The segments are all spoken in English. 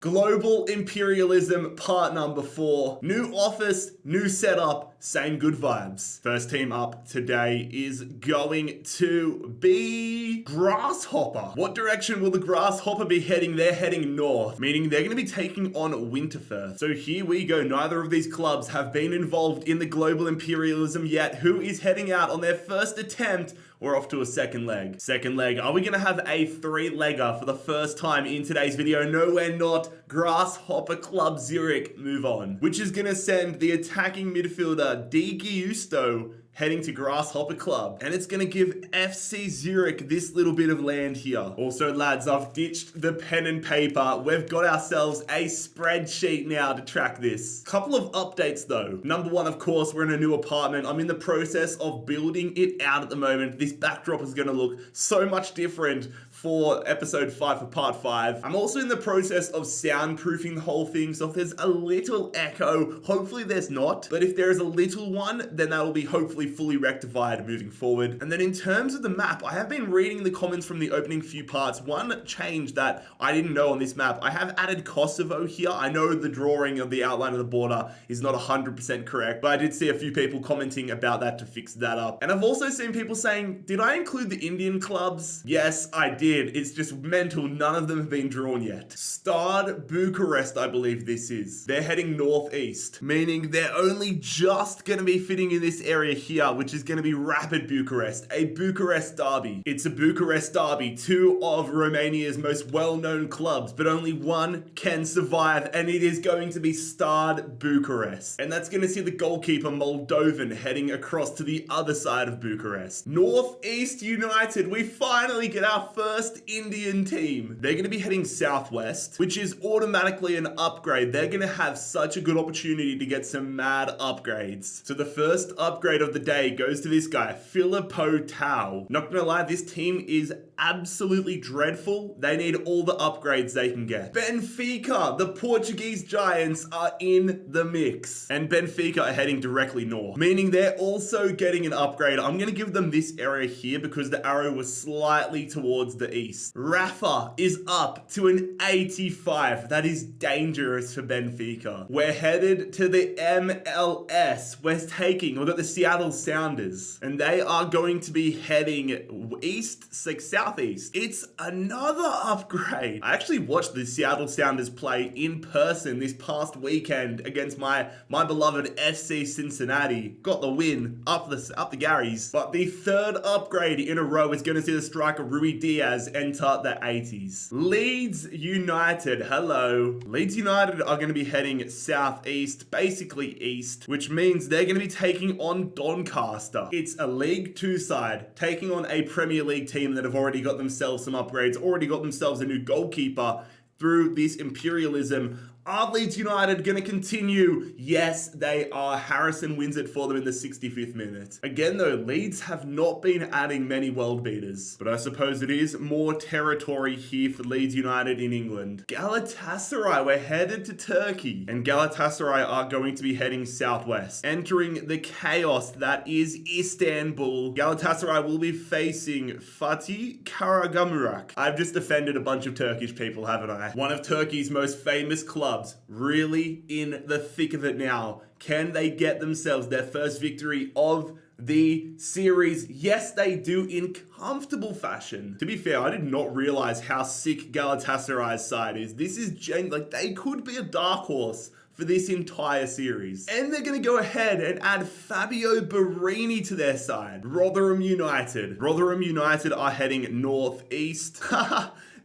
Global Imperialism part number 4. New office, new setup, same good vibes. First team up today is going to be Grasshopper. What direction will the Grasshopper be heading? They're heading north, meaning they're going to be taking on Winterfell. So here we go. Neither of these clubs have been involved in the Global Imperialism yet. Who is heading out on their first attempt? We're off to a second leg. Second leg. Are we going to have a three-legger for the first time in today's video? No, we're not. Grasshopper Club Zurich move on, which is going to send the attacking midfielder Di Giusto heading to Grasshopper Club, and it's going to give FC Zurich this little bit of land here. Also, lads, I've ditched the pen and paper. We've got ourselves a spreadsheet now to track this. Couple of updates though. Number one, of course, we're in a new apartment. I'm in the process of building it out at the moment. This backdrop is going to look so much different for episode 5 for part 5. I'm also in the process of soundproofing the whole thing, so if there's a little echo, hopefully there's not, but if there is a little one, then that will be hopefully fully rectified moving forward. And then in terms of the map, I have been reading the comments from the opening few parts. One change that I didn't know on this map, I have added Kosovo here. I know the drawing of the outline of the border is not 100% correct, but I did see a few people commenting about that to fix that up. And I've also seen people saying, did I include the Indian clubs? Yes, I did. It's just mental. None of them have been drawn yet. Stade Bucharest, I believe this is. They're heading northeast, meaning they're only just going to be fitting in this area here, which is going to be Rapid Bucharest, a Bucharest derby. It's a Bucharest derby, two of Romania's most well-known clubs, but only one can survive, and it is going to be Stade Bucharest. And that's going to see the goalkeeper Moldovan heading across to the other side of Bucharest. Northeast United, we finally get our first Indian team. They're going to be heading southwest, which is automatically an upgrade. They're going to have such a good opportunity to get some mad upgrades. So the first upgrade of the day goes to this guy, Filippo Tau. Not gonna lie, this team is absolutely dreadful. They need all the upgrades they can get. Benfica, the Portuguese giants, are in the mix. And Benfica are heading directly north, meaning they're also getting an upgrade. I'm gonna give them this area here because the arrow was slightly towards the east. Rafa is up to an 85. That is dangerous for Benfica. We're headed to the MLS. We've got the Seattle Sounders, and they are going to be heading east, southeast. It's another upgrade. I actually watched the Seattle Sounders play in person this past weekend against my beloved FC Cincinnati. Got the win, up the Garys. But the third upgrade in a row is going to see the striker Rui Diaz enter the 80s. Leeds United, hello. Leeds United are going to be heading southeast, basically east, which means they're going to be taking on Doncaster. It's a League 2 side taking on a Premier League team that have already got themselves some upgrades, already got themselves a new goalkeeper through this Imperialism. Are Leeds United going to continue? Yes, they are. Harrison wins it for them in the 65th minute. Again, though, Leeds have not been adding many world beaters, but I suppose it is more territory here for Leeds United in England. Galatasaray, we're headed to Turkey, and Galatasaray are going to be heading southwest, entering the chaos that is Istanbul. Galatasaray will be facing Fatih Karagümrük. I've just offended a bunch of Turkish people, haven't I? One of Turkey's most famous clubs, really in the thick of it now. Can they get themselves their first victory of the series? Yes, they do, in comfortable fashion. To be fair, I did not realize how sick Galatasaray's side is. This is like they could be a dark horse for this entire series. And they're going to go ahead and add Fabio Barini to their side. Rotherham United are heading northeast.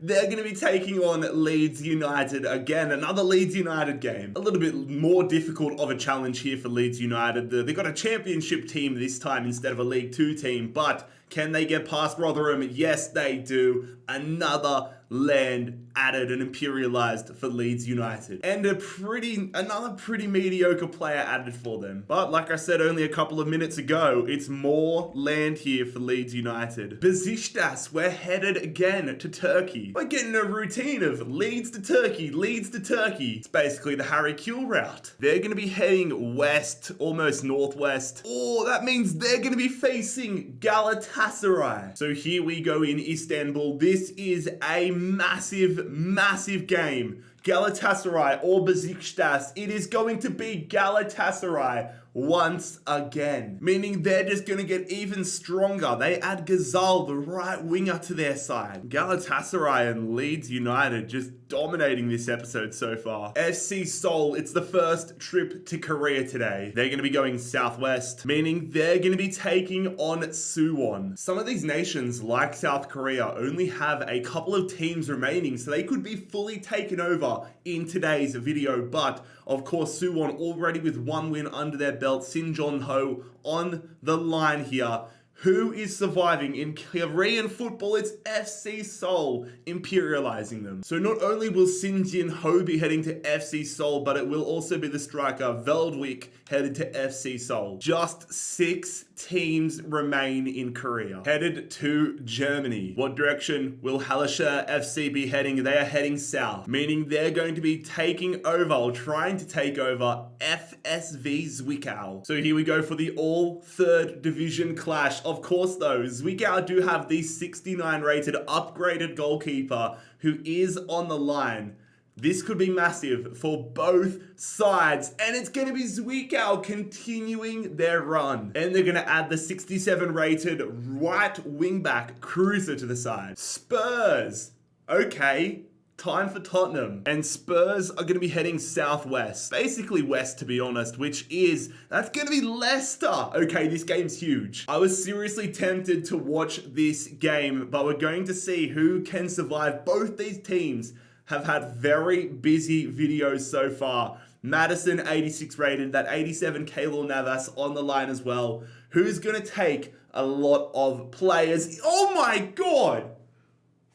They're going to be taking on Leeds United again. Another Leeds United game. A little bit more difficult of a challenge here for Leeds United. They've got a championship team this time instead of a League 2 team, but can they get past Rotherham? Yes, they do. Another land added and imperialized for Leeds United. And another pretty mediocre player added for them. But like I said only a couple of minutes ago, it's more land here for Leeds United. Besiktas, we're headed again to Turkey. We're getting a routine of Leeds to Turkey, Leeds to Turkey. It's basically the Harry Kuehl route. They're going to be heading west, almost northwest. Oh, that means they're going to be facing Galatasaray. So here we go in Istanbul. This is a massive game. Galatasaray or Besiktas. It is going to be Galatasaray once again, meaning they're just going to get even stronger. They add Ghazal, the right winger, to their side. Galatasaray and Leeds United just dominating this episode so far. FC Seoul, it's the first trip to Korea today. They're going to be going southwest, meaning they're going to be taking on Suwon. Some of these nations, like South Korea, only have a couple of teams remaining, so they could be fully taken over in today's video. But of course, Suwon already with one win under their belt. Sinjeon-ho on the line here. Who is surviving in Korean football? It's FC Seoul imperializing them. So not only will Sinjeon-ho be heading to FC Seoul, but it will also be the striker Veldwick headed to FC Seoul. Just 6 teams remain in Korea, headed to Germany. What direction will Hallescher FC be heading? They are heading south, meaning they're going to be taking over, or trying to take over, FSV Zwickau. So here we go for the all 3rd division clash. Of course though, Zwickau do have the 69 rated upgraded goalkeeper who is on the line. This could be massive for both sides, and it's going to be Zwickau continuing their run. And they're going to add the 67 rated right wingback Cruiser to the side. Spurs. Okay. Time for Tottenham. And Spurs are going to be heading southwest. Basically west, to be honest, that's going to be Leicester. Okay, this game's huge. I was seriously tempted to watch this game, but we're going to see who can survive. Both these teams have had very busy videos so far. Madison, 86 rated, that 87 Keylor Navas on the line as well. Who's going to take a lot of players? Oh my God.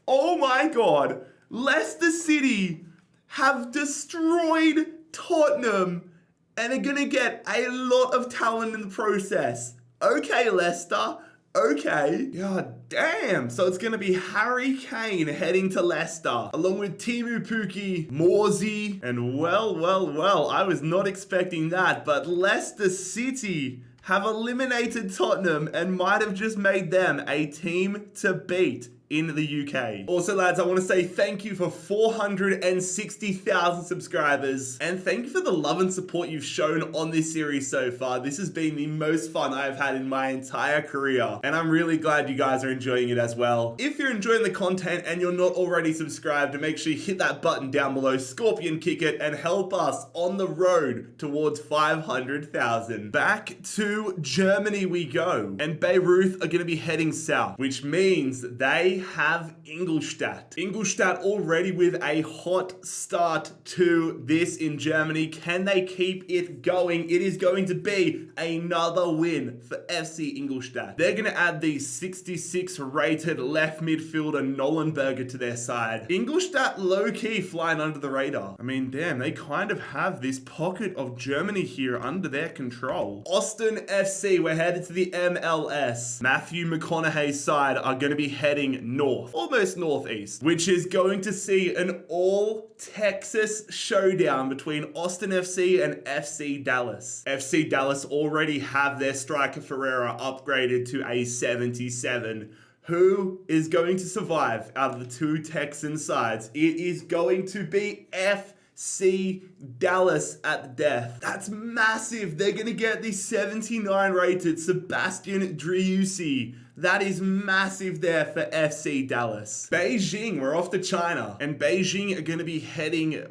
Oh my God. Leicester City have destroyed Tottenham and are going to get a lot of talent in the process. Okay, Leicester. Okay. God damn. So it's going to be Harry Kane heading to Leicester, along with Timu Pukki, Morsey, and well, I was not expecting that, but Leicester City have eliminated Tottenham and might have just made them a team to beat in the UK. Also, lads, I want to say thank you for 460,000 subscribers, and thank you for the love and support you've shown on this series so far. This has been the most fun I've had in my entire career, and I'm really glad you guys are enjoying it as well. If you're enjoying the content and you're not already subscribed, make sure you hit that button down below, scorpion kick it, and help us on the road towards 500,000. Back to Germany we go, and Bayreuth are going to be heading south, which means they have Ingolstadt. Ingolstadt already with a hot start to this in Germany. Can they keep it going? It is going to be another win for FC Ingolstadt. They're going to add the 66 rated left midfielder Nollenberger to their side. Ingolstadt low-key flying under the radar. I mean, damn, they kind of have this pocket of Germany here under their control. Austin FC, we're headed to the MLS. Matthew McConaughey's side are going to be heading north, almost northeast, which is going to see an all Texas showdown between Austin FC and FC Dallas. FC Dallas already have their striker Ferreira upgraded to a 77. Who is going to survive out of the 2 Texan sides? It is going to be FC Dallas at the death. That's massive. They're going to get the 79 rated Sebastian Driussi. That is massive there for FC Dallas. Beijing, we're off to China. And Beijing are going to be heading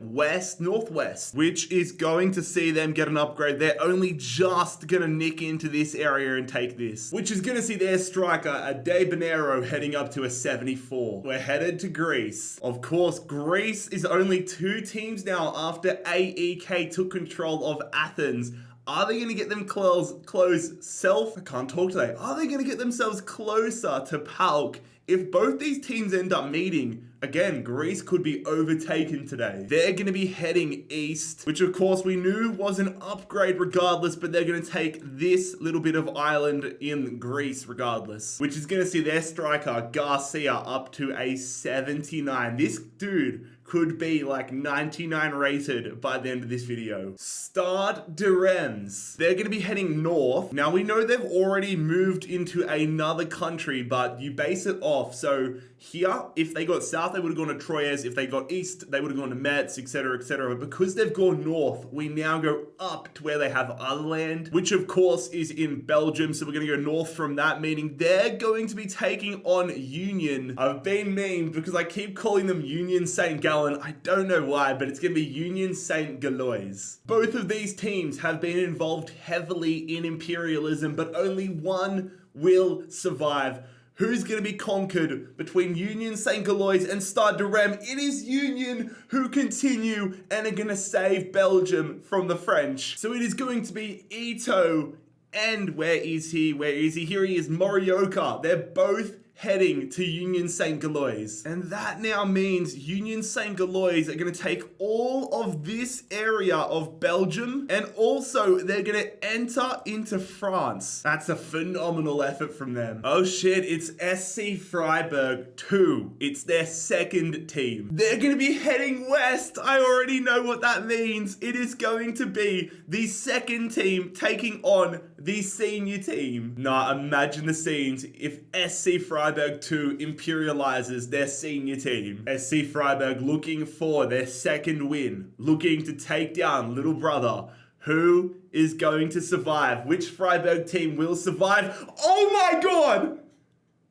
northwest, which is going to see them get an upgrade. They're only just going to nick into this area and take this, which is going to see their striker, Ade Bonero, heading up to a 74. We're headed to Greece. Of course, Greece is only 2 teams now after AEK took control of Athens. Are they going to get them I can't talk today. Are they going to get themselves closer to PAOK? If both these teams end up meeting, again, Greece could be overtaken today. They're going to be heading east, which of course we knew was an upgrade regardless, but they're going to take this little bit of island in Greece regardless, which is going to see their striker, Garcia, up to a 79. This dude could be like 99 rated by the end of this video. Stade de Reims. They're going to be heading north. Now we know they've already moved into another country, but you base it off. So here, if they got south, they would have gone to Troyes. If they got east, they would have gone to Metz, etc., etc. But because they've gone north, we now go up to where they have other land, which of course is in Belgium. So we're going to go north from that, meaning they're going to be taking on Union. I've been memed because I keep calling them Union St. Gallen. I don't know why, but it's going to be Union St. Galois. Both of these teams have been involved heavily in imperialism, but only one will survive. Who's going to be conquered between Union St. Galois and Stade de Reims? It is Union who continue and are going to save Belgium from the French. So it is going to be Ito and where is he? Where is he? Here he is, Morioka. They're both heading to Union St. Galois. And that now means Union St. Galois are going to take all of this area of Belgium, and also they're going to enter into France. That's a phenomenal effort from them. Oh shit, it's SC Freiburg 2. It's their second team. They're going to be heading west. I already know what that means. It is going to be the second team taking on the senior team. Nah, imagine the scenes if SC Freiburg 2 imperializes their senior team. SC Freiburg looking for their second win, looking to take down little brother. Who is going to survive? Which Freiburg team will survive? Oh my god!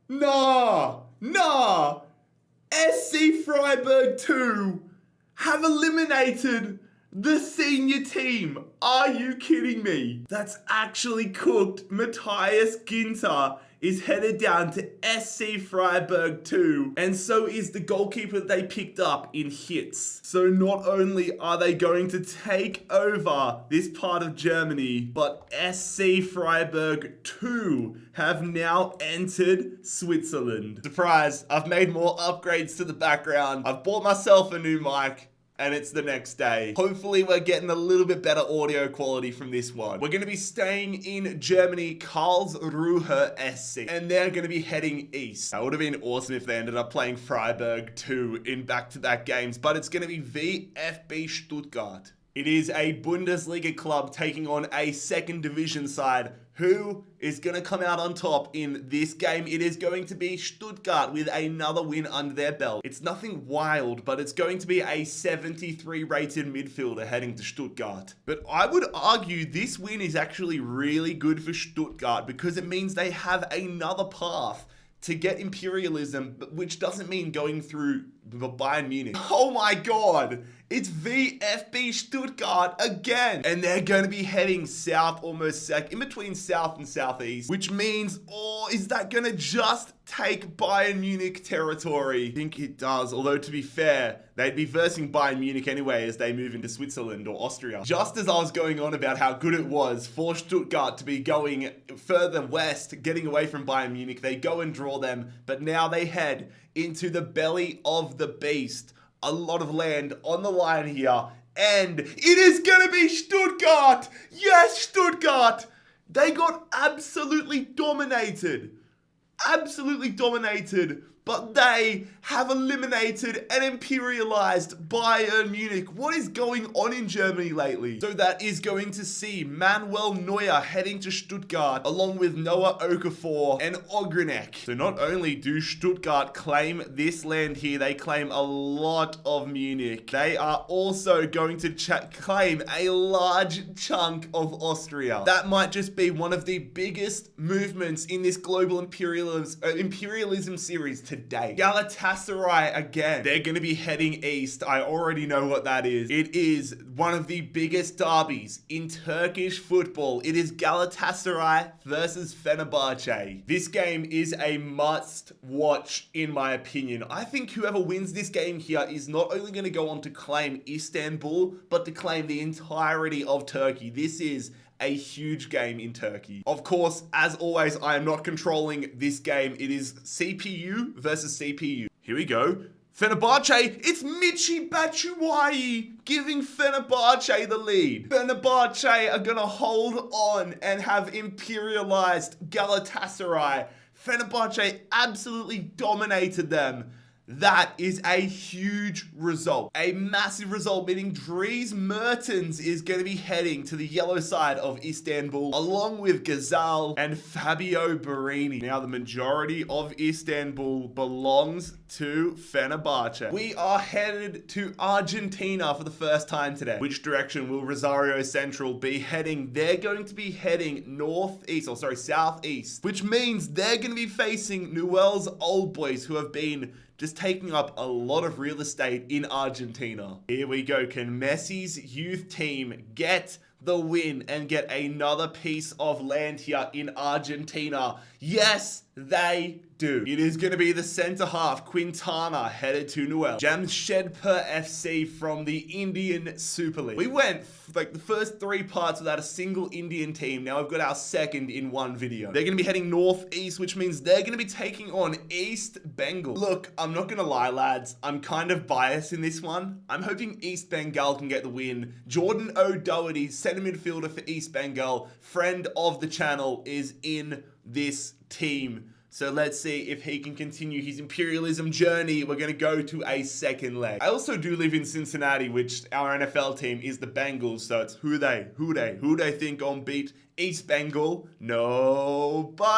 Nah! SC Freiburg 2 have eliminated the senior team. Are you kidding me? That's actually cooked. Matthias Ginter is headed down to SC Freiburg 2, and so is the goalkeeper that they picked up in Hits. So not only are they going to take over this part of Germany, but SC Freiburg 2 have now entered Switzerland. Surprise, I've made more upgrades to the background. I've bought myself a new mic, and it's the next day. Hopefully we're getting a little bit better audio quality from this one. We're going to be staying in Germany, Karlsruhe SC, and they're going to be heading east. That would have been awesome if they ended up playing Freiburg 2 in back-to-back games, but it's going to be VfB Stuttgart. It is a Bundesliga club taking on a second division side. Who is going to come out on top in this game? It is going to be Stuttgart with another win under their belt. It's nothing wild, but it's going to be a 73 rated midfielder heading to Stuttgart. But I would argue this win is actually really good for Stuttgart because it means they have another path to get imperialism, which doesn't mean going through Bayern Munich. Oh my god! It's VfB Stuttgart again! And they're going to be heading south, almost in between south and southeast, which means, oh, is that going to just take Bayern Munich territory? I think it does, although to be fair, they'd be versing Bayern Munich anyway as they move into Switzerland or Austria. Just as I was going on about how good it was for Stuttgart to be going further west, getting away from Bayern Munich, they go and draw them, but now they head into the belly of the beast. A lot of land on the line here, and it is going to be Stuttgart! Yes, Stuttgart! They got absolutely dominated. But they have eliminated and imperialized Bayern Munich. What is going on in Germany lately? So that is going to see Manuel Neuer heading to Stuttgart along with Noah Okafor and Ogrenek. So not only do Stuttgart claim this land here, they claim a lot of Munich. They are also going to claim a large chunk of Austria. That might just be one of the biggest movements in this global imperialism series today. Galatasaray again. They're going to be heading east. I already know what that is. It is one of the biggest derbies in Turkish football. It is Galatasaray versus Fenerbahce. This game is a must watch in my opinion. I think whoever wins this game here is not only going to go on to claim Istanbul, but to claim the entirety of Turkey. This is a huge game in Turkey. Of course, as always, I am not controlling this game. It is CPU versus CPU. Here we go. Fenerbahce, it's Michy Batshuayi giving Fenerbahce the lead. Fenerbahce are gonna hold on and have imperialized Galatasaray. Fenerbahce absolutely dominated them. That is a huge result. A massive result, meaning Dries Mertens is going to be heading to the yellow side of Istanbul, along with Gazal and Fabio Barini. Now, the majority of Istanbul belongs to Fenerbahce. We are headed to Argentina for the first time today. Which direction will Rosario Central be heading? They're going to be heading southeast, which means they're going to be facing Newell's Old Boys, who have been just taking up a lot of real estate in Argentina. Here we go. Can Messi's youth team get the win and get another piece of land here in Argentina? Yes, they do. It is going to be the center half, Quintana, headed to Newell. Jamshedpur FC from the Indian Super League. We went like the first 3 parts without a single Indian team. Now we've got our second in one video. They're going to be heading northeast, which means they're going to be taking on East Bengal. Look, I'm not going to lie, lads. I'm kind of biased in this one. I'm hoping East Bengal can get the win. Jordan O'Doherty, center midfielder for East Bengal, friend of the channel, is in this team. So let's see if he can continue his imperialism journey. We're going to go to a second leg. I also do live in Cincinnati, which our NFL team is the Bengals. So it's who they think on beat East Bengal? Nobody.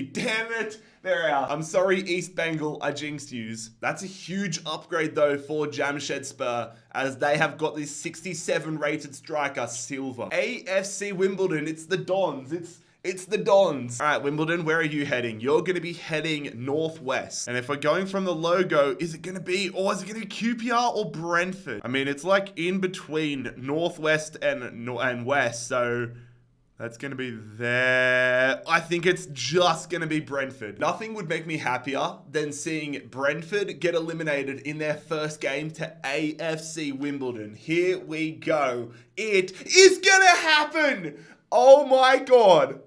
Damn it. There we are. I'm sorry, East Bengal, I jinxed yous. That's a huge upgrade, though, for Jamshedpur, as they have got this 67 rated striker, Silva. AFC Wimbledon, it's the Dons. It's the Dons. All right, Wimbledon, where are you heading? You're going to be heading northwest. And if we're going from the logo, is it going to be QPR or Brentford? I mean, it's like in between northwest and west, so that's going to be there. I think it's just going to be Brentford. Nothing would make me happier than seeing Brentford get eliminated in their first game to AFC Wimbledon. Here we go. It is going to happen. Oh my God.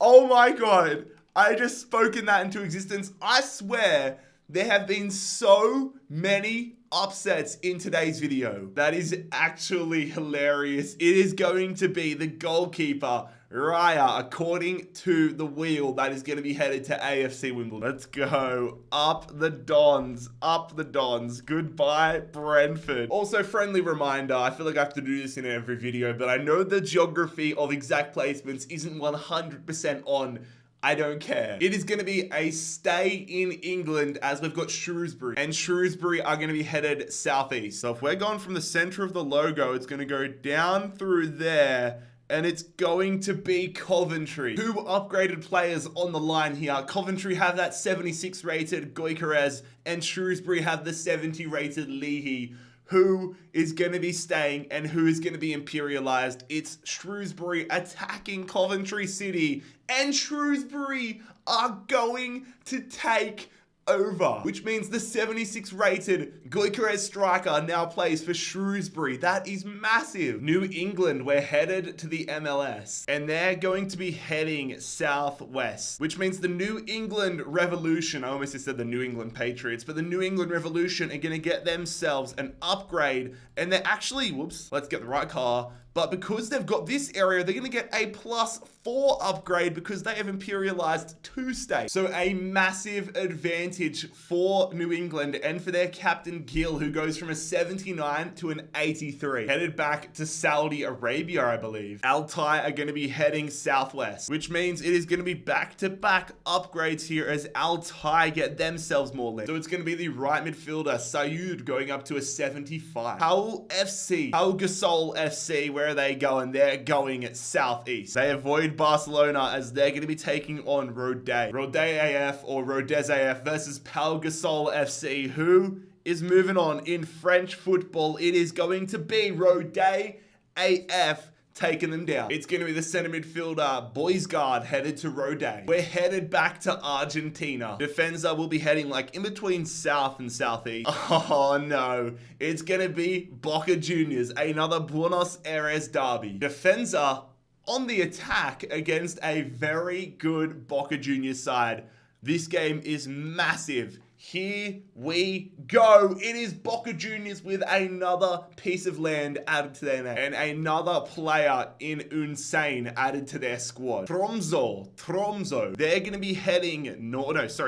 Oh my God. I just spoken that into existence. I swear there have been so many upsets in today's video. That is actually hilarious. It is going to be the goalkeeper, Raya, according to the wheel, that is going to be headed to AFC Wimbledon. Let's go. Up the Dons. Up the Dons. Goodbye, Brentford. Also, friendly reminder, I feel like I have to do this in every video, but I know the geography of exact placements isn't 100% on. I don't care. It is going to be a stay in England, as we've got Shrewsbury. And Shrewsbury are going to be headed southeast. So if we're going from the center of the logo, it's going to go down through there. And it's going to be Coventry. 2 upgraded players on the line here. Coventry have that 76 rated Gyökeres, and Shrewsbury have the 70 rated Leahy. Who is going to be staying and who is going to be imperialized? It's Shrewsbury attacking Coventry City, and Shrewsbury are going to take over, which means the 76 rated Gyökeres striker now plays for Shrewsbury. That is massive. New England, we're headed to the MLS, and they're going to be heading southwest, which means the New England Revolution, I almost just said the New England Patriots, but the New England Revolution are going to get themselves an upgrade, and they're actually, let's get the right car. But because they've got this area, they're going to get a +4 upgrade because they have imperialized 2 states. So a massive advantage for New England and for their captain Gill, who goes from a 79 to an 83. Headed back to Saudi Arabia, I believe. Altai are going to be heading southwest, which means it is going to be back-to-back upgrades here as Altai get themselves more land. So it's going to be the right midfielder, Sayud, going up to a 75. Pau Gasol FC, where are they going? They're going southeast. They avoid Barcelona as they're going to be taking on Rodez AF or Rodez AF versus Pau Gasol FC. Who is moving on in French football? It is going to be Rodez AF taking them down. It's going to be the center midfielder, Boysgard, headed to Rodez. We're headed back to Argentina. Defensa will be heading like in between south and southeast. Oh no. It's going to be Boca Juniors, another Buenos Aires derby. Defensa on the attack against a very good Boca Juniors side. This game is massive here we go. It is Boca Juniors with another piece of land added to their name and another player in Insane added to their squad. Tromso. They're going to be heading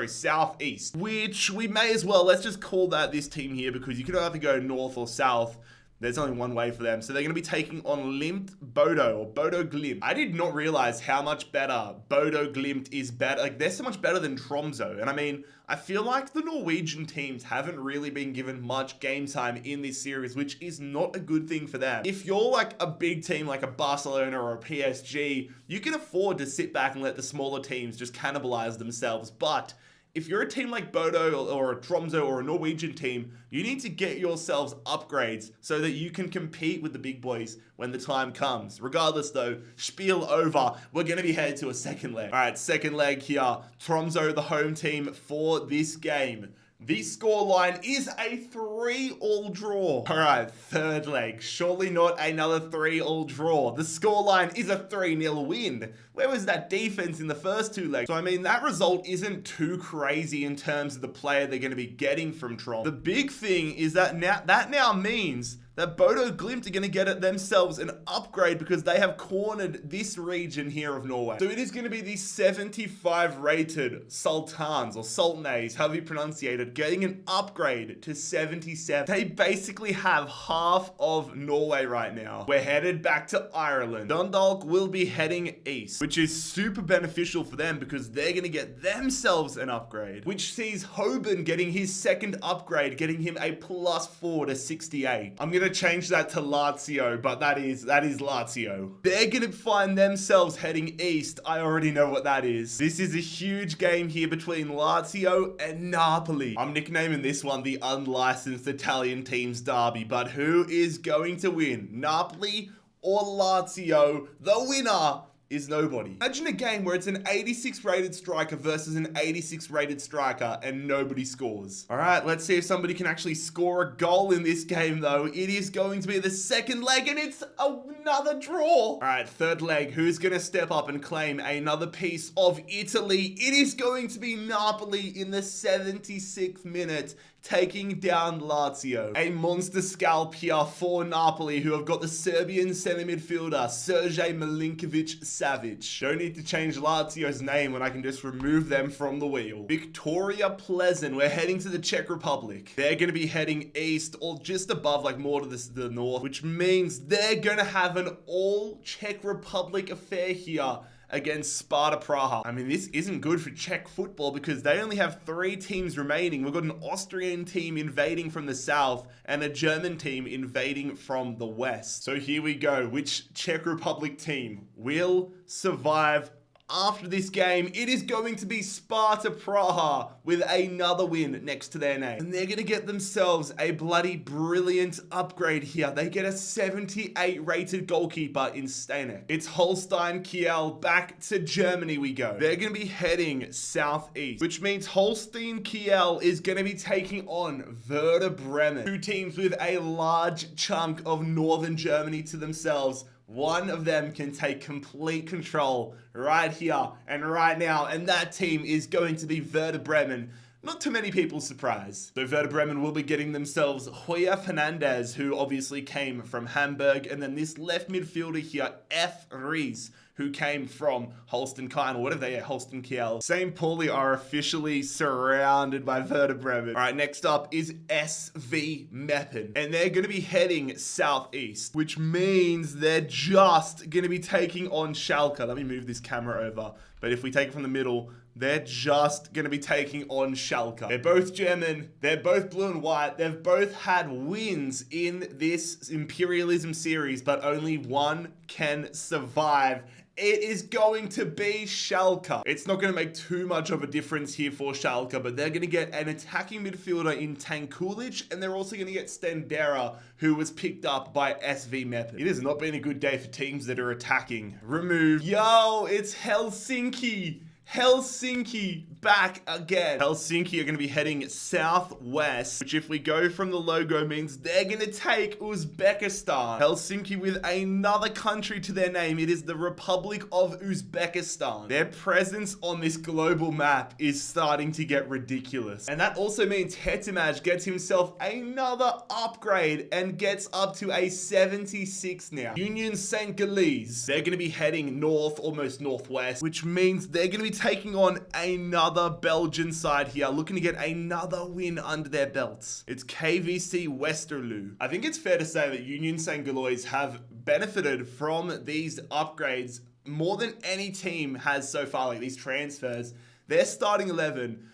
southeast, which we may as well, let's just call that this team here because you can either go north or south. There's only one way for them. So they're going to be taking on Glimt Bodo or Bodo Glimt. I did not realize how much better Bodo Glimt is better. Like, they're so much better than Tromso. And I mean, I feel like the Norwegian teams haven't really been given much game time in this series, which is not a good thing for them. If you're like a big team like a Barcelona or a PSG, you can afford to sit back and let the smaller teams just cannibalize themselves. But if you're a team like Bodo or a Tromso or a Norwegian team, you need to get yourselves upgrades so that you can compete with the big boys when the time comes. Regardless though, spiel over. We're going to be headed to a second leg. All right, second leg here. Tromso, the home team for this game. The scoreline is a 3-all draw. All right, third leg. Surely not another 3-all draw. The scoreline is a 3-0 win. Where was that defense in the first two legs? So, I mean, that result isn't too crazy in terms of the player they're going to be getting from Trom. The big thing is that now means that Bodo Glimt are going to get themselves an upgrade because they have cornered this region here of Norway. So it is going to be the 75 rated Sultans or Sultanays, however you pronunciate it, getting an upgrade to 77. They basically have half of Norway right now. We're headed back to Ireland. Dundalk will be heading east, which is super beneficial for them because they're going to get themselves an upgrade, which sees Hoban getting his second upgrade, getting him a +4 to 68. I'm going to change that to Lazio, but that is Lazio. They're going to find themselves heading east. I already know what that is. This is a huge game here between Lazio and Napoli. I'm nicknaming this one the unlicensed Italian teams derby, but who is going to win? Napoli or Lazio? The winner is nobody. Imagine a game where it's an 86 rated striker versus an 86 rated striker and nobody scores. All right, let's see if somebody can actually score a goal in this game though. It is going to be the second leg and it's another draw. All right, third leg. Who's going to step up and claim another piece of Italy? It is going to be Napoli in the 76th minute, taking down Lazio. A monster scalp here for Napoli, who have got the Serbian center midfielder, Sergej Milinkovic-Savic. Don't need to change Lazio's name when I can just remove them from the wheel. Victoria Pleasant, we're heading to the Czech Republic. They're going to be heading east or just above, like more to the north, which means they're going to have an all Czech Republic affair here against Sparta Praha. I mean, this isn't good for Czech football because they only have 3 teams remaining. We've got an Austrian team invading from the south and a German team invading from the west. So here we go. Which Czech Republic team will survive after this game? It is going to be Sparta Praha with another win next to their name. And they're going to get themselves a bloody brilliant upgrade here. They get a 78 rated goalkeeper in Stanek. It's Holstein Kiel. Back to Germany we go. They're going to be heading southeast, which means Holstein Kiel is going to be taking on Werder Bremen. 2 teams with a large chunk of northern Germany to themselves. One of them can take complete control right here and right now, and that team is going to be Werder Bremen. Not too many people's surprise. So Werder Bremen will be getting themselves Hoya Fernandez, who obviously came from Hamburg, and then this left midfielder here, F. Ries, who came from Holstein Kiel, or whatever they are, Holstein Kiel. St. Pauli are officially surrounded by Werder Bremen. All right, next up is SV Meppen, and they're going to be heading southeast, which means they're just going to be taking on Schalke. Let me move this camera over. But if we take it from the middle, they're just going to be taking on Schalke. They're both German. They're both blue and white. They've both had wins in this Imperialism series, but only one can survive. It is going to be Schalke. It's not going to make too much of a difference here for Schalke, but they're going to get an attacking midfielder in Tankulic, and they're also going to get Stendera, who was picked up by SV Meppen. It has not been a good day for teams that are attacking. Remove. Yo, it's Helsinki. Helsinki back again. Helsinki are going to be heading southwest, which if we go from the logo means they're going to take Uzbekistan. Helsinki with another country to their name. It is the Republic of Uzbekistan. Their presence on this global map is starting to get ridiculous. And that also means Hetimaj gets himself another upgrade and gets up to a 76 now. Union St. Galles, they're going to be heading north, almost northwest, which means they're going to be taking on another Belgian side here, looking to get another win under their belts. It's KVC Westerlo. I think it's fair to say that Union St. Galles have benefited from these upgrades more than any team has so far, like these transfers. Their starting 11,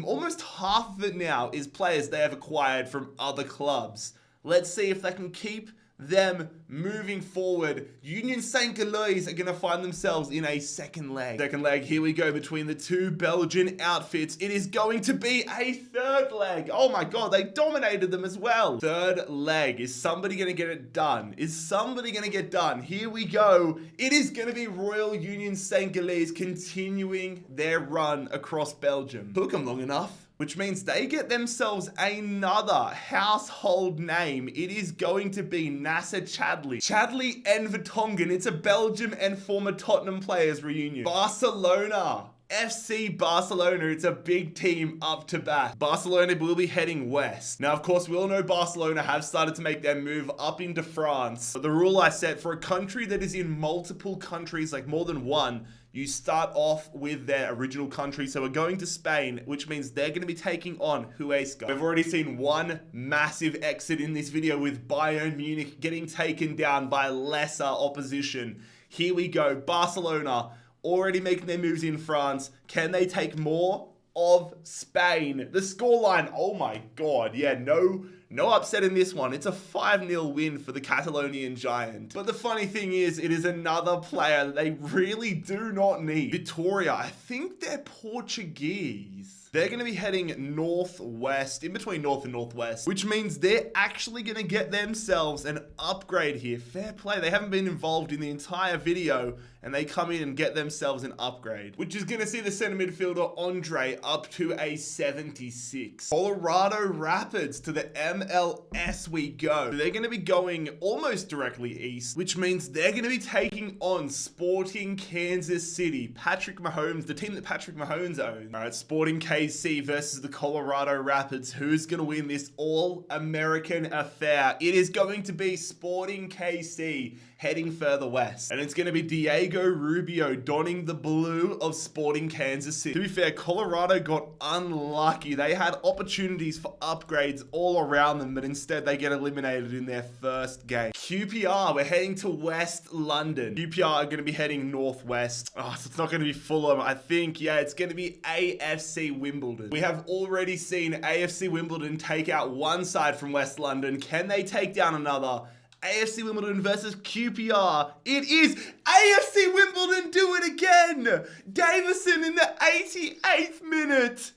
almost half of it now is players they have acquired from other clubs. Let's see if they can keep them moving forward. Union St. Galles are going to find themselves in a second leg. Second leg, here we go between the two Belgian outfits. It is going to be a third leg. Oh my god, they dominated them as well. Third leg. Is somebody going to get it done? Is somebody going to get done? Here we go. It is going to be Royal Union St. Galles continuing their run across Belgium. Took them long enough, which means they get themselves another household name. It is going to be Nasser Chadli. Chadli and Vertonghen. It's a Belgium and former Tottenham players reunion. Barcelona. FC Barcelona, it's a big team up to bat. Barcelona will be heading west. Now, of course, we all know Barcelona have started to make their move up into France. But the rule I set for a country that is in multiple countries, like more than one, you start off with their original country. So we're going to Spain, which means they're going to be taking on Huesca. We've already seen one massive exit in this video with Bayern Munich getting taken down by lesser opposition. Here we go. Barcelona already making their moves in France. Can they take more of Spain? The scoreline, oh my god. Yeah, no upset in this one. It's a 5-0 win for the Catalonian giant. But the funny thing is, it is another player that they really do not need. Vitoria, I think they're Portuguese. They're going to be heading northwest, in between north and northwest, which means they're actually going to get themselves an upgrade here. Fair play. They haven't been involved in the entire video, and they come in and get themselves an upgrade, which is going to see the center midfielder Andre up to a 76. Colorado Rapids to the MLS we go. They're going to be going almost directly east, which means they're going to be taking on Sporting Kansas City. Patrick Mahomes, the team that Patrick Mahomes owns. All right, Sporting KC versus the Colorado Rapids. Who's going to win this all-American affair? It is going to be Sporting KC heading further west. And it's going to be Diego Rubio donning the blue of Sporting Kansas City. To be fair, Colorado got unlucky. They had opportunities for upgrades all around them, but instead they get eliminated in their first game. QPR, we're heading to West London. QPR are going to be heading northwest. Oh, so it's not going to be Fulham. I think, yeah, it's going to be AFC Wimbledon. We have already seen AFC Wimbledon take out one side from West London. Can they take down another? AFC Wimbledon versus QPR. It is AFC Wimbledon do it again. Davison in the 88th minute.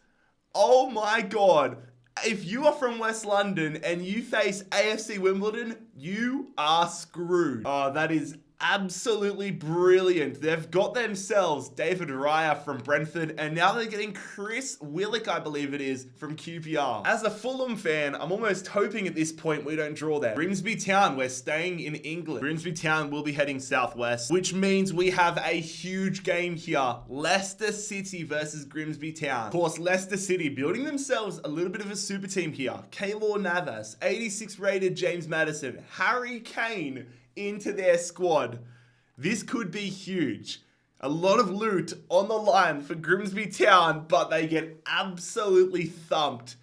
Oh my god. If you are from West London and you face AFC Wimbledon, you are screwed. Oh, that is absolutely brilliant. They've got themselves David Raya from Brentford, and now they're getting Chris Willock, I believe it is, from QPR. As a Fulham fan, I'm almost hoping at this point we don't draw there. Grimsby Town, we're staying in England. Grimsby Town will be heading southwest, which means we have a huge game here. Leicester City versus Grimsby Town. Of course, Leicester City building themselves a little bit of a super team here. Keylor Navas, 86 rated James Maddison, Harry Kane into their squad. This could be huge. A lot of loot on the line for Grimsby Town, but they get absolutely thumped.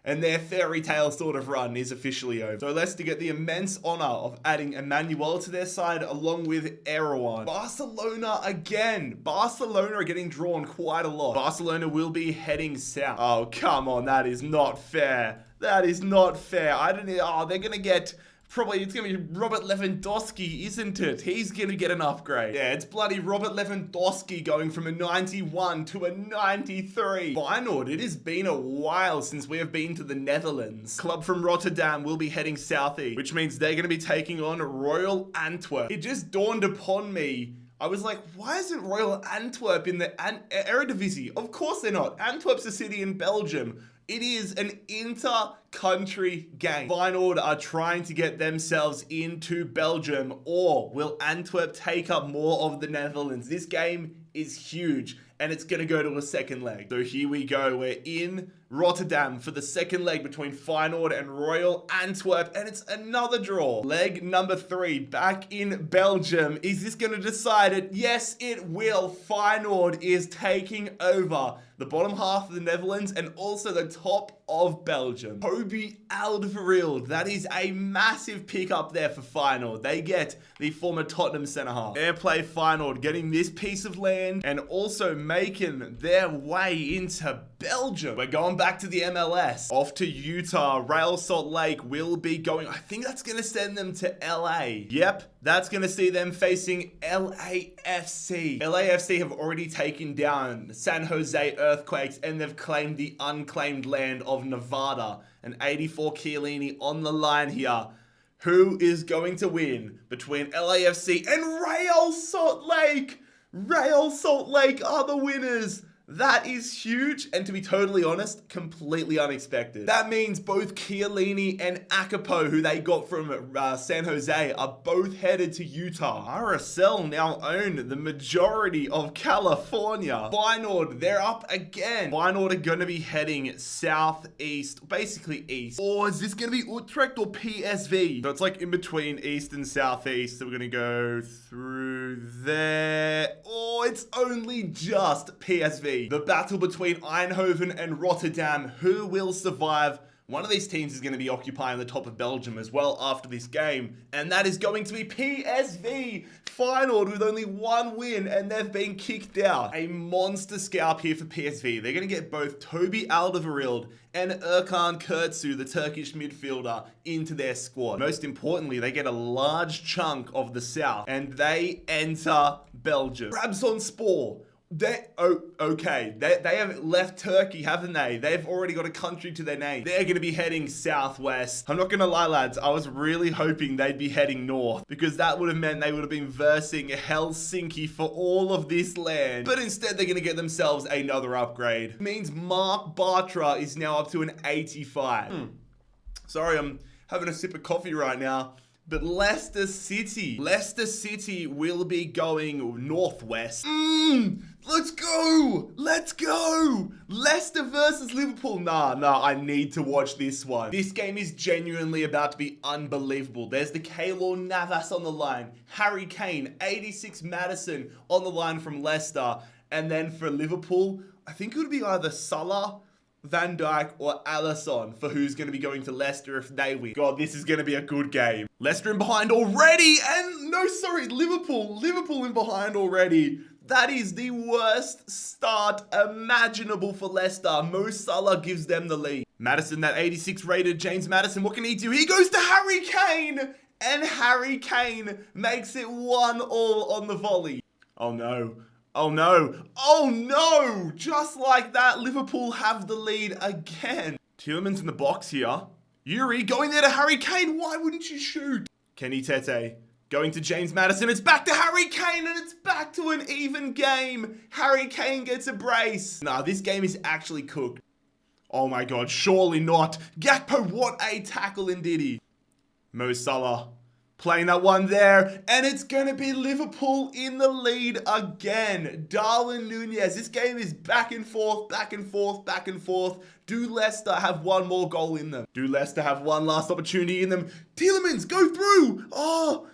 And their fairy tale sort of run is officially over. So Leicester get the immense honor of adding Emmanuel to their side along with Erewhon. Barcelona again. Barcelona are getting drawn quite a lot. Barcelona will be heading south. Oh, come on. That is not fair. That is not fair. They're going to get... Probably it's going to be Robert Lewandowski, isn't it? He's going to get an upgrade. Yeah, it's bloody Robert Lewandowski going from a 91 to a 93. Feyenoord, it has been a while since we have been to the Netherlands. Club from Rotterdam will be heading southeast, which means they're going to be taking on Royal Antwerp. It just dawned upon me I was like, why isn't Royal Antwerp in the Eredivisie? Of course they're not. Antwerp's a city in Belgium. It is an inter-country game. Feyenoord are trying to get themselves into Belgium, or will Antwerp take up more of the Netherlands? This game is huge, and it's going to go to a second leg. So here we go. We're in Rotterdam for the second leg between Feyenoord and Royal Antwerp, and it's another draw. Leg number 3, back in Belgium. Is this going to decide it? Yes, it will. Feyenoord is taking over the bottom half of the Netherlands and also the top of Belgium. Toby Alderweireld, that is a massive pick up there for Feyenoord. They get the former Tottenham centre-half. Airplay Feyenoord getting this piece of land and also making their way into Belgium. We're going back to the MLS. Off to Utah. Real Salt Lake will be going. I think that's going to send them to LA. Yep, that's going to see them facing LAFC. LAFC have already taken down San Jose Earthquakes, and they've claimed the unclaimed land of Nevada. An 84 Chiellini on the line here. Who is going to win between LAFC and Real Salt Lake? Real Salt Lake are the winners. That is huge, and to be totally honest, completely unexpected. That means both Chiellini and Akapo, who they got from San Jose, are both headed to Utah. RSL now own the majority of California. Feyenoord, they're up again. Feyenoord are going to be heading southeast, basically east. Or is this going to be Utrecht or PSV? So it's like in between east and southeast. So we're going to go through there. Oh, it's only just PSV. The battle between Eindhoven and Rotterdam. Who will survive? One of these teams is going to be occupying the top of Belgium as well after this game. And that is going to be PSV. Feyenoord with only 1 win, and they've been kicked out. A monster scalp here for PSV. They're going to get both Toby Alderweireld and Erkan Kurtsu, the Turkish midfielder, into their squad. Most importantly, they get a large chunk of the south, and they enter Belgium. Trabzonspor. They have left Turkey, haven't they? They've already got a country to their name. They're going to be heading southwest. I'm not going to lie, lads. I was really hoping they'd be heading north, because that would have meant they would have been versing Helsinki for all of this land. But instead, they're going to get themselves another upgrade. It means Mark Bartra is now up to an 85. Sorry, I'm having a sip of coffee right now. But Leicester City will be going northwest. Let's go! Let's go! Leicester versus Liverpool. Nah, I need to watch this one. This game is genuinely about to be unbelievable. There's the Keylor Navas on the line. Harry Kane, 86 Maddison on the line from Leicester. And then for Liverpool, I think it would be either Salah, Van Dijk, or Alisson for who's going to be going to Leicester if they win. God, this is going to be a good game. Leicester in behind already, and Liverpool in behind already. That is the worst start imaginable for Leicester. Mo Salah gives them the lead. Maddison, that 86 rated James Maddison, what can he do? He goes to Harry Kane, and Harry Kane makes it 1-1 on the volley. Oh no. Oh no! Just like that, Liverpool have the lead again. Tielemans in the box here. Yuri going there to Harry Kane. Why wouldn't you shoot? Kenny Tete going to James Maddison. It's back to Harry Kane, and it's back to an even game. Harry Kane gets a brace. Nah, this game is actually cooked. Oh my God, surely not. Gakpo, what a tackle indeed. Mo Salah playing that one there, and it's going to be Liverpool in the lead again. Darwin Núñez. This game is back and forth. Do Leicester have one more goal in them? Do Leicester have one last opportunity in them? Tielemans, go through. Oh,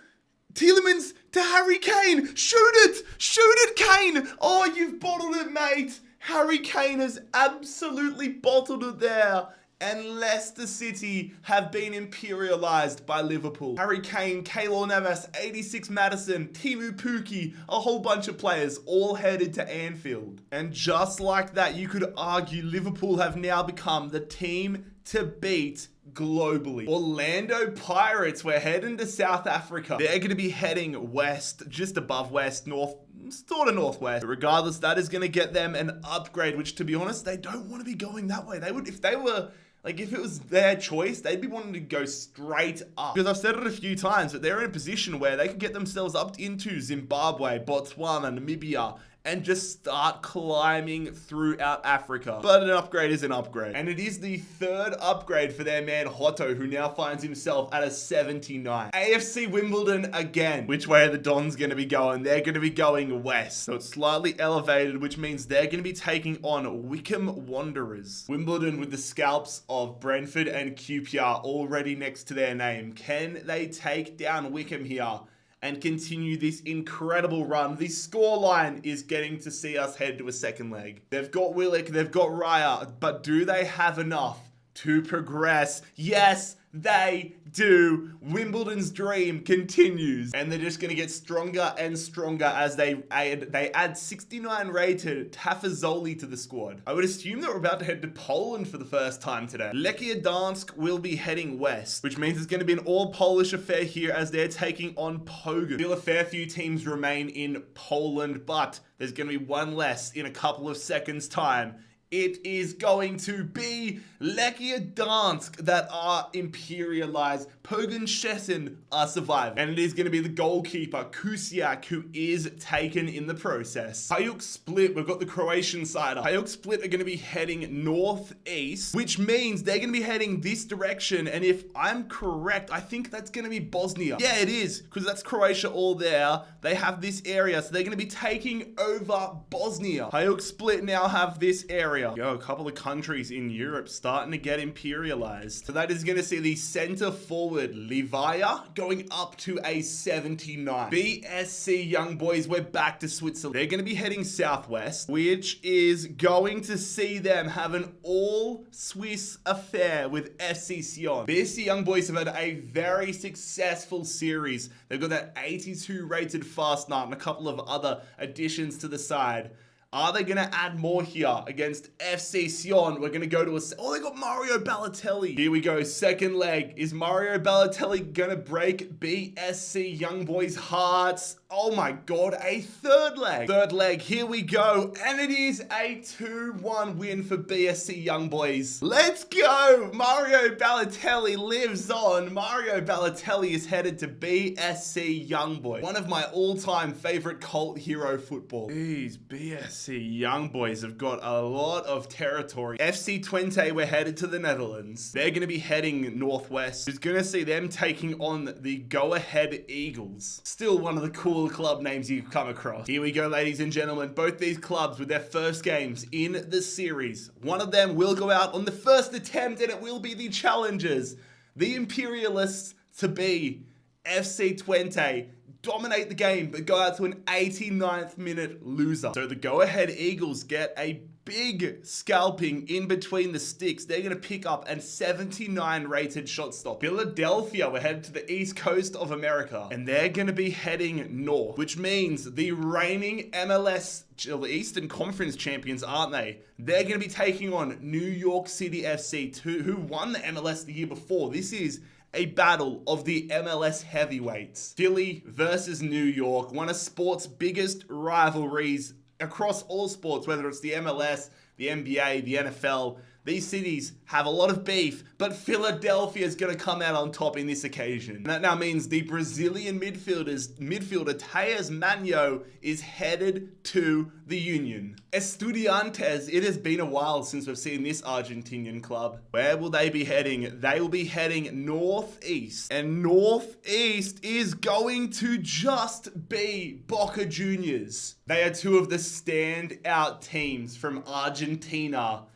Tielemans to Harry Kane. Shoot it, Kane. Oh, you've bottled it, mate. Harry Kane has absolutely bottled it there. And Leicester City have been imperialized by Liverpool. Harry Kane, Keylor Navas, 86 Maddison, Timu Pukki, a whole bunch of players all headed to Anfield. And just like that, you could argue Liverpool have now become the team to beat globally. Orlando Pirates, we're heading to South Africa. They're going to be heading west, just above west, north, sort of northwest. But regardless, that is going to get them an upgrade, which to be honest, they don't want to be going that way. They would, if they were Like, if it was their choice, they'd be wanting to go straight up. Because I've said it a few times, that they're in a position where they could get themselves up into Zimbabwe, Botswana, Namibia, and just start climbing throughout Africa. But an upgrade is an upgrade. And it is the third upgrade for their man Hotto, who now finds himself at a 79. AFC Wimbledon again. Which way are the Dons going to be going? They're going to be going west. So it's slightly elevated, which means they're going to be taking on Wickham Wanderers. Wimbledon with the scalps of Brentford and QPR already next to their name. Can they take down Wickham here and continue this incredible run? The scoreline is getting to see us head to a second leg. They've got Willock, they've got Raya, but do they have enough to progress? Yes, they do. Wimbledon's dream continues, and they're just going to get stronger and stronger as they add 69 rated Tafazoli to the squad. I would assume that we're about to head to Poland for the first time today. Lechia Dansk will be heading west, which means it's going to be an all Polish affair here as they're taking on Pogoń. Still a fair few teams remain in Poland, but there's going to be one less in a couple of seconds' time. It is going to be Lechia Dansk that are imperialized. Pogoń Szczecin are surviving. And it is going to be the goalkeeper, Kusiak, who is taken in the process. Hajduk Split, we've got the Croatian side up. Hajduk Split are going to be heading northeast, which means they're going to be heading this direction. And if I'm correct, I think that's going to be Bosnia. Yeah, it is, because that's Croatia all there. They have this area, so they're going to be taking over Bosnia. Hajduk Split now have this area. Yo, a couple of countries in Europe starting to get imperialized. So that is going to see the center forward, Livaya, going up to a 79. BSC Young Boys, we're back to Switzerland. They're going to be heading southwest, which is going to see them have an all-Swiss affair with FC Sion. BSC Young Boys have had a very successful series. They've got that 82 rated fast nut and a couple of other additions to the side. Are they going to add more here against FC Sion? We're going to go to a... Oh, they got Mario Balotelli. Here we go. Second leg. Is Mario Balotelli going to break BSC Young Boys' hearts? Oh my God. A third leg. Third leg. Here we go. And it is a 2-1 win for BSC Young Boys. Let's go. Mario Balotelli lives on. Mario Balotelli is headed to BSC Young Boys. One of my all-time favorite cult hero football. These BSC Young Boys have got a lot of territory. FC Twente, we're headed to the Netherlands. They're going to be heading northwest. It's going to see them taking on the Go Ahead Eagles. Still one of the cool club names you come across. Here we go, ladies and gentlemen. Both these clubs with their first games in the series. One of them will go out on the first attempt, and it will be the challengers, the Imperialists, to be FC Twente. Dominate the game, but go out to an 89th minute loser. So the Go Ahead Eagles get a big scalping in between the sticks. They're going to pick up a 79 rated shot stop. Philadelphia, we're headed to the east coast of America, and they're going to be heading north, which means the reigning MLS, the Eastern Conference champions, aren't they? They're going to be taking on New York City FC, who won the MLS the year before. This is a battle of the MLS heavyweights. Philly versus New York, one of sports' biggest rivalries across all sports, whether it's the MLS, the NBA, the NFL. These cities have a lot of beef, but Philadelphia is going to come out on top in this occasion. And that now means the Brazilian midfielder Tejas Manho is headed to the Union. Estudiantes, it has been a while since we've seen this Argentinian club. Where will they be heading? They will be heading northeast. And northeast is going to just be Boca Juniors. They are two of the standout teams from Argentina.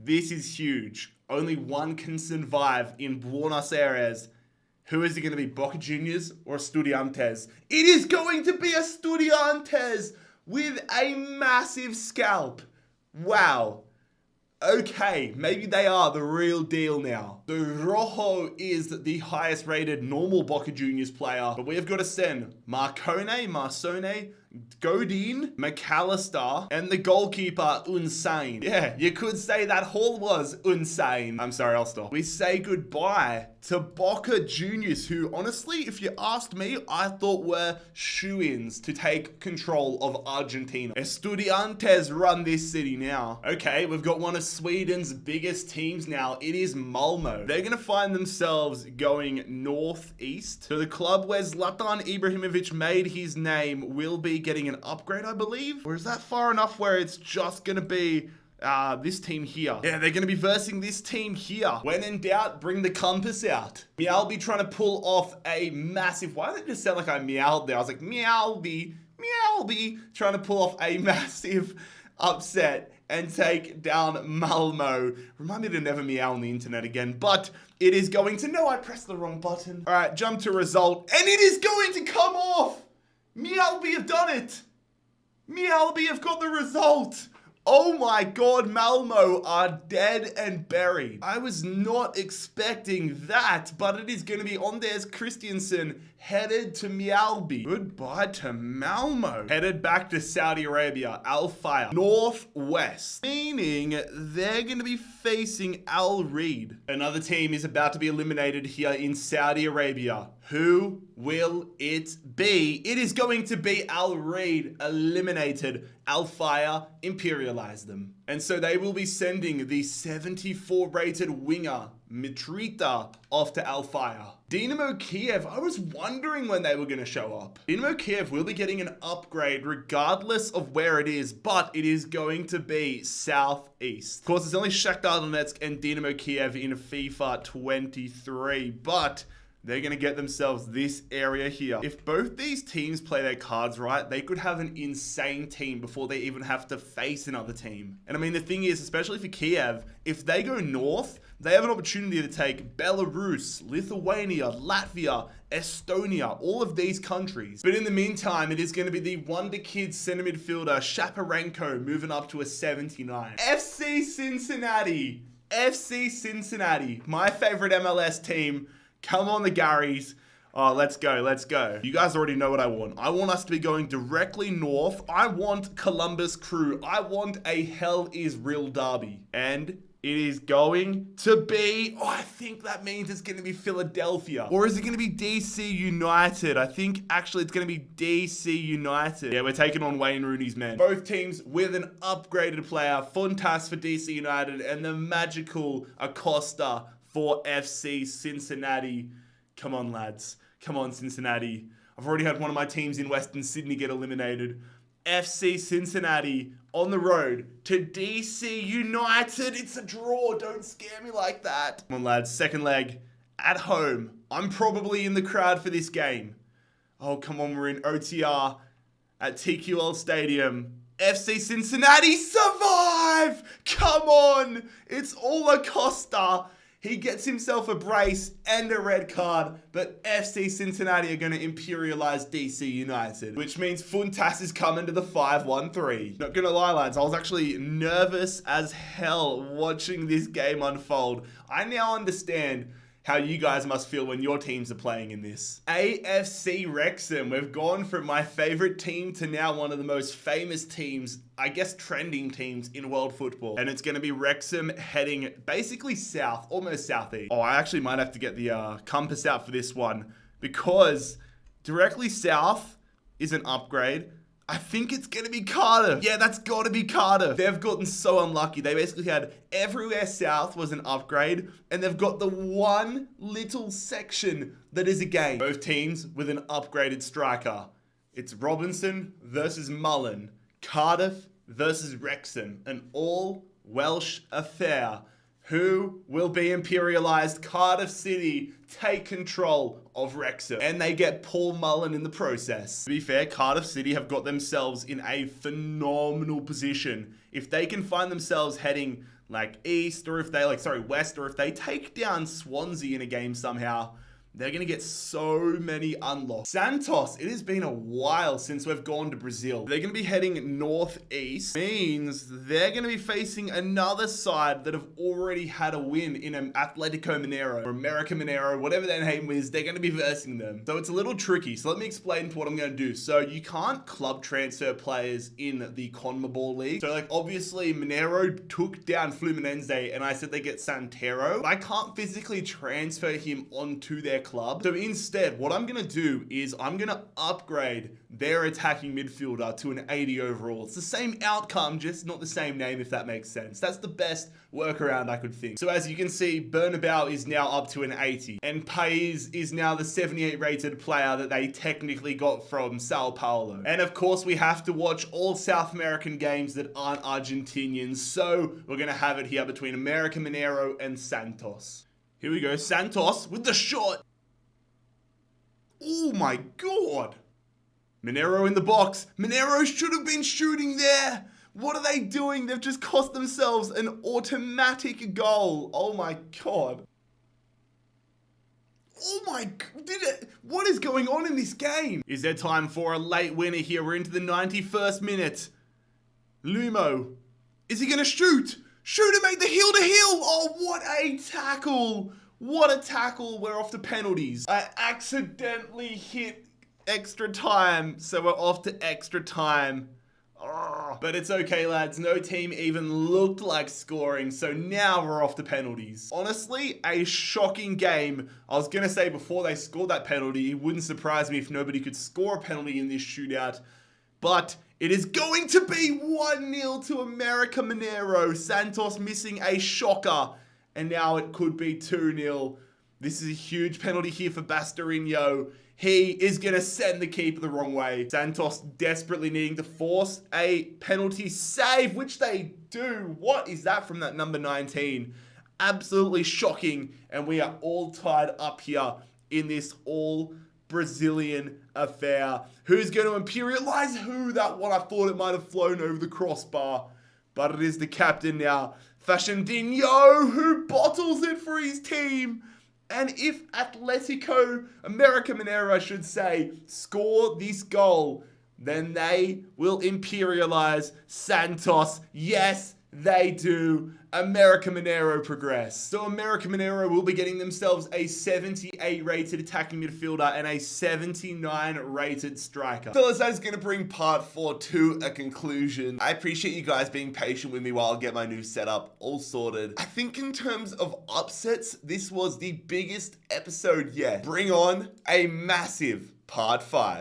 This is huge. Only one can survive in Buenos Aires. Who is it going to be, Boca Juniors or Estudiantes? It is going to be Estudiantes with a massive scalp. Wow. Okay, maybe they are the real deal now. The Rojo is the highest rated normal Boca Juniors player, but we have got to send Marcone, Godin, McAllister, and the goalkeeper, Insane. Yeah, you could say that haul was insane. I'm sorry, I'll stop. We say goodbye to Boca Juniors, who honestly, if you asked me, I thought were shoo-ins to take control of Argentina. Estudiantes run this city now. Okay, we've got one of Sweden's biggest teams now. It is Malmo. They're going to find themselves going northeast. So the club where Zlatan Ibrahimovic made his name will be getting an upgrade, I believe. Or is that far enough where it's just going to be this team here? Yeah, they're going to be versing this team here. When in doubt, bring the compass out. Meowby trying to pull off a massive... Why did it just sound like I meowed there? I was like, Meowby, trying to pull off a massive upset and take down Malmo. Remind me to never meow on the internet again, but it is going to... No, I pressed the wrong button. All right, jump to result, and it is going to come off. Meowby have done it. Meowby have got the result. Oh my god, Malmo are dead and buried. I was not expecting that, but it is going to be Anders Christiansen headed to Meowby. Goodbye to Malmo. Headed back to Saudi Arabia, Al Fayed. Northwest. Meaning they're going to be facing Al Reed. Another team is about to be eliminated here in Saudi Arabia. Who will it be? It is going to be Al Reed eliminated. Al Fayed imperialized them. And so they will be sending the 74 rated winger, Mitrita, off to Al Fayed. Dynamo Kiev, I was wondering when they were going to show up. Dynamo Kiev will be getting an upgrade regardless of where it is, but it is going to be southeast. Of course, it's only Shakhtar Donetsk and Dynamo Kiev in FIFA 23, but they're going to get themselves this area here. If both these teams play their cards right, they could have an insane team before they even have to face another team. And I mean, the thing is, especially for Kiev, if they go north, they have an opportunity to take Belarus, Lithuania, Latvia, Estonia, all of these countries. But in the meantime, it is going to be the Wonder Kids center midfielder, Shaparenko, moving up to a 79. FC Cincinnati, my favorite MLS team. Come on, the Garys. Oh, let's go. You guys already know what I want. I want us to be going directly north. I want Columbus Crew. I want a Hell is Real derby. And it is going to be... Oh, I think that means it's going to be Philadelphia. Or is it going to be DC United? I think actually it's going to be DC United. Yeah, we're taking on Wayne Rooney's men. Both teams with an upgraded player. Funtas for DC United and the magical Acosta for FC Cincinnati. Come on, lads. Come on, Cincinnati. I've already had one of my teams in Western Sydney get eliminated. FC Cincinnati on the road to DC United. It's a draw. Don't scare me like that. Come on, lads. Second leg at home. I'm probably in the crowd for this game. Oh, come on. We're in OTR at TQL Stadium. FC Cincinnati survive. Come on. It's all Acosta. He gets himself a brace and a red card, but FC Cincinnati are going to imperialize DC United, which means Funtas is coming to the 5-1-3. Not going to lie, lads, I was actually nervous as hell watching this game unfold. I now understand how you guys must feel when your teams are playing in this. AFC Wrexham. We've gone from my favorite team to now one of the most famous teams, I guess trending teams in world football. And it's going to be Wrexham heading basically south, almost southeast. Oh, I actually might have to get the compass out for this one because directly south is an upgrade. I think it's going to be Cardiff. Yeah, that's got to be Cardiff. They've gotten so unlucky. They basically had everywhere south was an upgrade, and they've got the one little section that is a game. Both teams with an upgraded striker. It's Robinson versus Mullen. Cardiff versus Wrexham. An all Welsh affair. Who will be imperialized? Cardiff City take control of Wrexham. And they get Paul Mullen in the process. To be fair, Cardiff City have got themselves in a phenomenal position. If they can find themselves heading like east, or if they west, or if they take down Swansea in a game somehow, they're going to get so many unlocks. Santos, it has been a while since we've gone to Brazil. They're going to be heading northeast. Means they're going to be facing another side that have already had a win in an Atletico Mineiro or America Mineiro, whatever their name is. They're going to be versing them. So it's a little tricky. So let me explain what I'm going to do. So you can't club transfer players in the CONMEBOL League. So like obviously Mineiro took down Fluminense and I said they get Santero. But I can't physically transfer him onto their club. So instead, what I'm going to do is I'm going to upgrade their attacking midfielder to an 80 overall. It's the same outcome, just not the same name, if that makes sense. That's the best workaround I could think. So as you can see, Bernabeu is now up to an 80. And País is now the 78 rated player that they technically got from Sao Paulo. And of course, we have to watch all South American games that aren't Argentinians. So we're going to have it here between America Mineiro and Santos. Here we go. Santos with the shot. Oh my God. Mineiro in the box. Mineiro should have been shooting there. What are they doing? They've just cost themselves an automatic goal. Oh my God. Oh my, what is going on in this game? Is there time for a late winner here? We're into the 91st minute. Lumo. Is he going to shoot? Shoot and make the heel to heel. Oh, what a tackle. What a tackle. We're off to penalties. I accidentally hit extra time, so we're off to extra time. Oh, but it's okay, lads. No team even looked like scoring, so now we're off to penalties. Honestly, a shocking game. I was going to say before they scored that penalty, it wouldn't surprise me if nobody could score a penalty in this shootout. But it is going to be 1-0 to America Mineiro. Santos missing a shocker. And now it could be 2-0. This is a huge penalty here for Bastarino. He is going to send the keeper the wrong way. Santos desperately needing to force a penalty save, which they do. What is that from that number 19? Absolutely shocking. And we are all tied up here in this all Brazilian affair. Who's going to imperialize who? That one, I thought it might have flown over the crossbar. But it is the captain now. Fachendinho, who bottles it for his team. And if Atletico, America Mineiro, I should say, score this goal, then they will imperialize Santos. Yes, they do. America Mineiro progress. So America Mineiro will be getting themselves a 78 rated attacking midfielder and a 79 rated striker. Fellas, that is going to bring part 4 to a conclusion. I appreciate you guys being patient with me while I get my new setup all sorted. I think in terms of upsets, this was the biggest episode yet. Bring on a massive part 5.